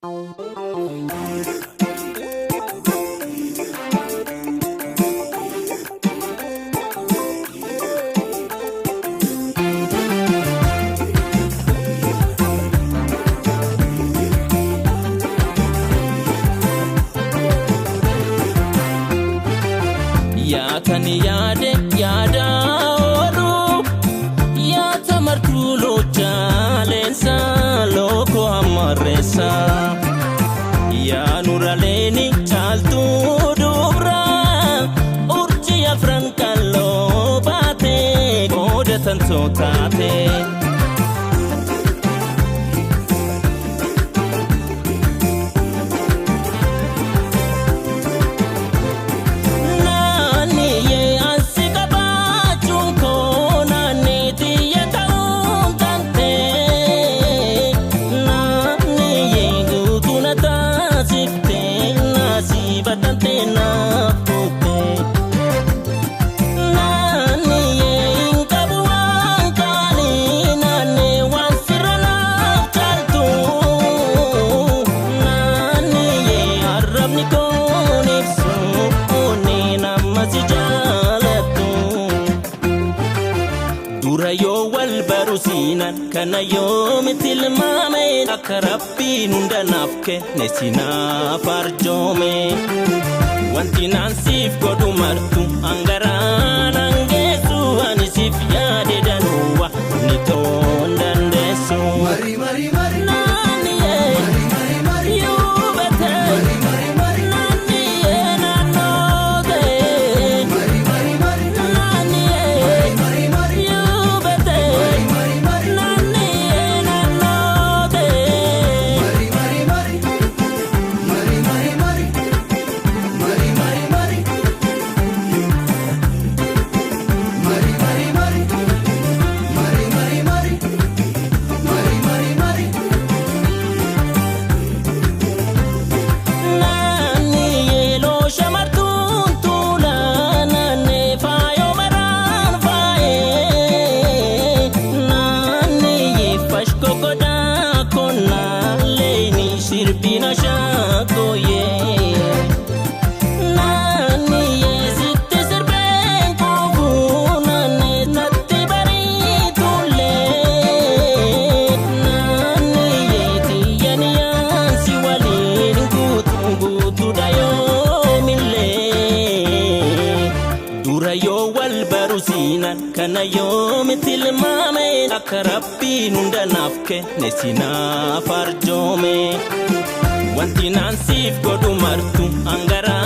Kan yaade yaada oolu yaa tamartulo jaalensa loko amaresa yaa nuraleeni caaltu dubra urji afrankalo baate godatan sotaate kana yomitil mame akarabbi nunda nafke nesina farjome wanti nansif godu martu angara nangesu anisif yade danuwa nitondandesu mari mari mari nani mari mari mari yubete mari mari mari nani nanoge mari mari mari nani mari mari yubete mari mari mari kana yomitil mame akarabbi nunda nafke nesina farjome wanti nansif godu martu angara